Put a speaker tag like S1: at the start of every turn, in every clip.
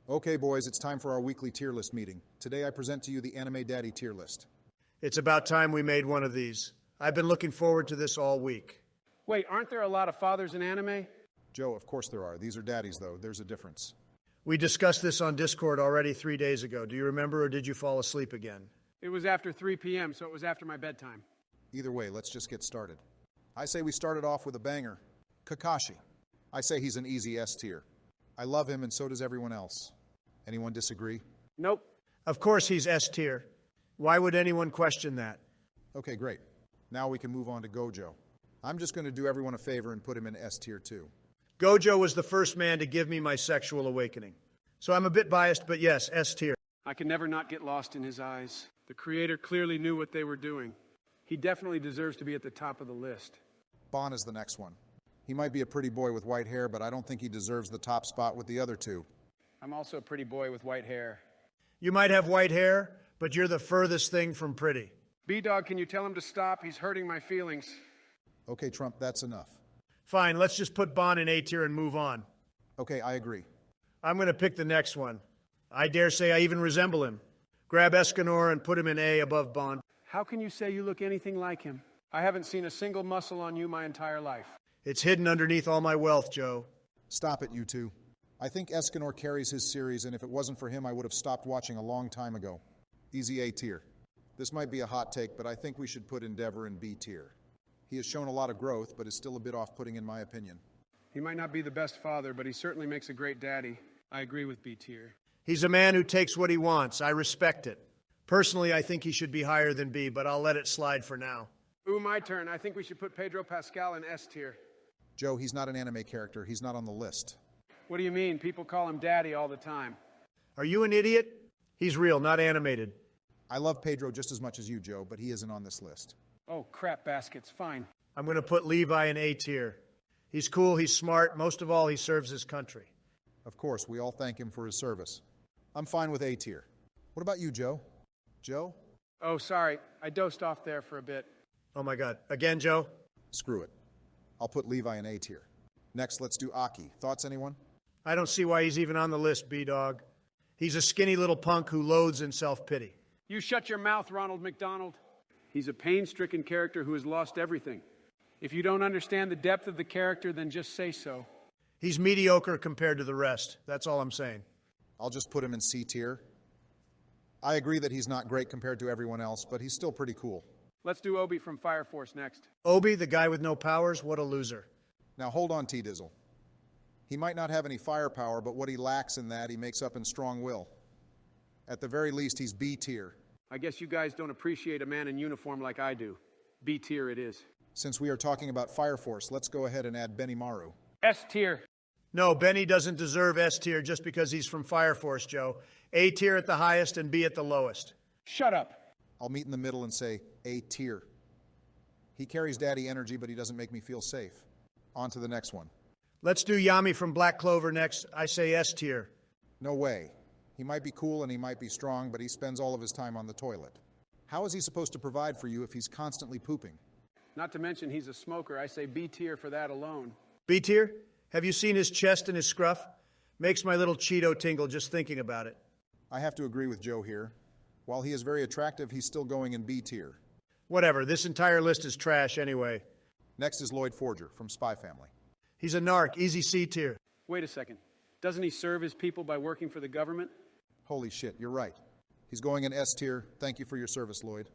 S1: Okay, boys, it's time for our weekly tier list meeting. Today I present to you the Anime Daddy tier list.
S2: It's about time we made one of these. I've been looking forward to this all week.
S3: Wait, aren't there a lot of fathers in anime?
S1: Joe, of course there are. These are daddies, though. There's a difference.
S2: We discussed this on Discord already 3 days ago. Do you remember, or did you fall asleep again?
S3: It was after 3 p.m., so it was after my bedtime.
S1: Either way, let's just get started. I say we started off with a banger. Kakashi. I say he's an easy S tier. I love him, and so does everyone else. Anyone disagree?
S3: Nope.
S2: Of course he's S tier. Why would anyone question that?
S1: Okay, great. Now we can move on to Gojo. I'm just going to do everyone a favor and put him in S tier too.
S2: Gojo was the first man to give me my sexual awakening. So I'm a bit biased, but yes, S tier.
S3: I can never not get lost in his eyes. The creator clearly knew what they were doing. He definitely deserves to be at the top of the list.
S1: Bon is the next one. He might be a pretty boy with white hair, but I don't think he deserves the top spot with the other two.
S3: I'm also a pretty boy with white hair.
S2: You might have white hair, but you're the furthest thing from pretty.
S3: B-Dog, can you tell him to stop? He's hurting my feelings.
S1: Okay, Trump, that's enough.
S2: Fine, let's just put Bon in A tier and move on.
S1: Okay, I agree.
S2: I'm going to pick the next one. I dare say I even resemble him. Grab Escanor and put him in A above Bon.
S3: How can you say you look anything like him? I haven't seen a single muscle on you my entire life.
S2: It's hidden underneath all my wealth, Joe.
S1: Stop it, you two. I think Escanor carries his series, and if it wasn't for him, I would have stopped watching a long time ago. Easy A tier. This might be a hot take, but I think we should put Endeavor in B tier. He has shown a lot of growth, but is still a bit off-putting in my opinion.
S3: He might not be the best father, but he certainly makes a great daddy. I agree with B tier.
S2: He's a man who takes what he wants. I respect it. Personally, I think he should be higher than B, but I'll let it slide for now.
S3: Ooh, my turn. I think we should put Pedro Pascal in S tier.
S1: Joe, he's not an anime character. He's not on the list.
S3: What do you mean? People call him daddy all the time.
S2: Are you an idiot? He's real, not animated.
S1: I love Pedro just as much as you, Joe, but he isn't on this list.
S3: Oh, crap baskets. Fine.
S2: I'm going to put Levi in A tier. He's cool, he's smart. Most of all, he serves his country.
S1: Of course, we all thank him for his service. I'm fine with A tier. What about you, Joe? Joe?
S3: Oh, sorry. I dosed off there for a bit.
S2: Oh my God. Again, Joe?
S1: Screw it. I'll put Levi in A tier. Next, let's do Aki. Thoughts, anyone?
S2: I don't see why he's even on the list, B-Dog. He's a skinny little punk who loathes in self-pity.
S3: You shut your mouth, Ronald McDonald. He's a pain-stricken character who has lost everything. If you don't understand the depth of the character, then just say so.
S2: He's mediocre compared to the rest. That's all I'm saying.
S1: I'll just put him in C tier. I agree that he's not great compared to everyone else, but he's still pretty cool.
S3: Let's do Obi from Fire Force next.
S2: Obi, the guy with no powers, what a loser.
S1: Now hold on, T-Dizzle. He might not have any firepower, but what he lacks in that, he makes up in strong will. At the very least, he's B tier.
S3: I guess you guys don't appreciate a man in uniform like I do. B tier it is.
S1: Since we are talking about Fire Force, let's go ahead and add Benimaru.
S3: S tier.
S2: No, Benny doesn't deserve S tier just because he's from Fire Force, Joe. A tier at the highest and B at the lowest.
S3: Shut up.
S1: I'll meet in the middle and say A tier. He carries daddy energy, but he doesn't make me feel safe. On to the next one.
S2: Let's do Yami from Black Clover next. I say S tier.
S1: No way. He might be cool and he might be strong, but he spends all of his time on the toilet. How is he supposed to provide for you if he's constantly pooping?
S3: Not to mention he's a smoker. I say B tier for that alone.
S2: B tier? Have you seen his chest and his scruff? Makes my little Cheeto tingle just thinking about it.
S1: I have to agree with Joe here. While he is very attractive, he's still going in B tier.
S2: Whatever, this entire list is trash anyway.
S1: Next is Lloyd Forger from Spy Family.
S2: He's a narc, easy C tier.
S3: Wait a second. Doesn't he serve his people by working for the government?
S1: Holy shit, you're right. He's going in S tier. Thank you for your service, Lloyd.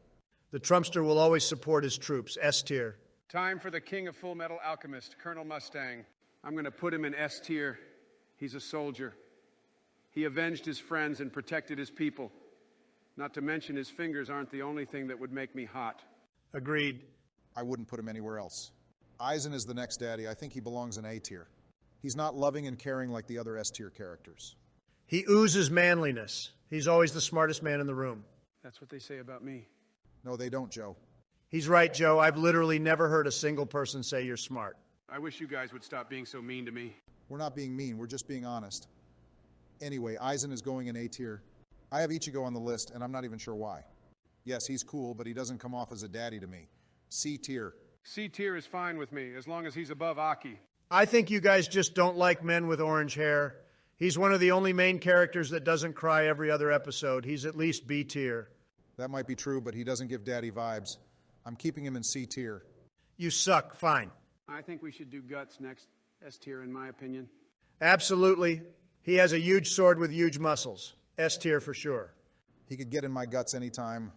S2: The Trumpster will always support his troops, S tier.
S3: Time for the king of Full Metal Alchemist, Colonel Mustang. I'm going to put him in S tier. He's a soldier. He avenged his friends and protected his people. Not to mention his fingers aren't the only thing that would make me hot.
S2: Agreed.
S1: I wouldn't put him anywhere else. Aizen is the next daddy. I think he belongs in A tier. He's not loving and caring like the other S tier characters.
S2: He oozes manliness. He's always the smartest man in the room.
S3: That's what they say about me.
S1: No, they don't, Joe.
S2: He's right, Joe. I've literally never heard a single person say you're smart.
S3: I wish you guys would stop being so mean to me.
S1: We're not being mean. We're just being honest. Anyway, Aizen is going in A tier. I have Ichigo on the list, and I'm not even sure why. Yes, he's cool, but he doesn't come off as a daddy to me. C tier.
S3: C tier is fine with me, as long as he's above Aki.
S2: I think you guys just don't like men with orange hair. He's one of the only main characters that doesn't cry every other episode. He's at least B tier.
S1: That might be true, but he doesn't give daddy vibes. I'm keeping him in C tier.
S2: You suck. Fine.
S3: I think we should do Guts next. S tier, in my opinion.
S2: Absolutely. He has a huge sword with huge muscles. S tier for sure.
S1: He could get in my guts anytime.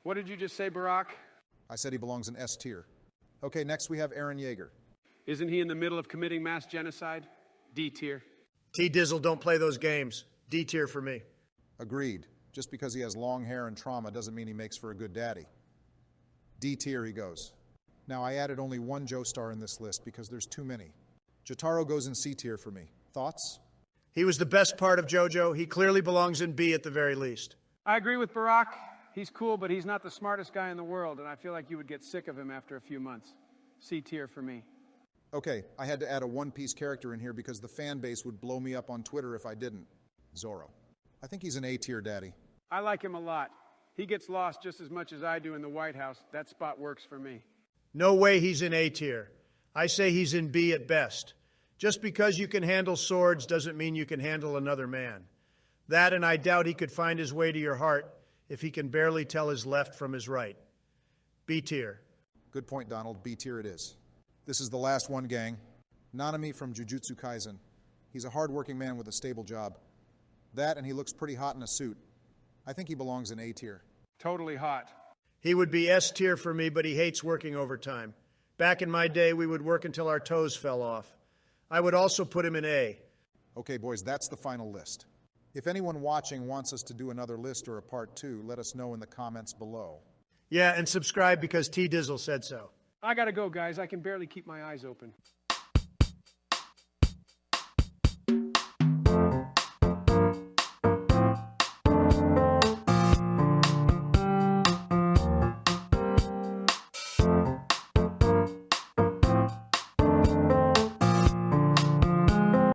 S3: What did you just say, Barack?
S1: I said he belongs in S tier. Okay, next we have Aaron Yeager.
S3: Isn't he in the middle of committing mass genocide? D tier.
S2: T-Dizzle, don't play those games. D tier for me.
S1: Agreed. Just because he has long hair and trauma doesn't mean he makes for a good daddy. D tier he goes. Now, I added only one Joestar in this list because there's too many. Jotaro goes in C tier for me. Thoughts?
S2: He was the best part of JoJo. He clearly belongs in B at the very least.
S3: I agree with Barack. He's cool, but he's not the smartest guy in the world, and I feel like you would get sick of him after a few months. C tier for me.
S1: Okay, I had to add a One Piece character in here because the fan base would blow me up on Twitter if I didn't. Zoro. I think he's an A tier daddy.
S3: I like him a lot. He gets lost just as much as I do in the White House. That spot works for me.
S2: No way he's in A tier. I say he's in B at best. Just because you can handle swords doesn't mean you can handle another man. That, and I doubt he could find his way to your heart if he can barely tell his left from his right. B tier.
S1: Good point, Donald. B tier it is. This is the last one, gang. Nanami from Jujutsu Kaisen. He's a hard-working man with a stable job. That, and he looks pretty hot in a suit. I think he belongs in A tier.
S3: Totally hot.
S2: He would be S tier for me, but he hates working overtime. Back in my day, we would work until our toes fell off. I would also put him in A.
S1: Okay, boys, that's the final list. If anyone watching wants us to do another list or a part 2, let us know in the comments below.
S2: Yeah, and subscribe because T-Dizzle said so.
S3: I gotta go, guys. I can barely keep my eyes open.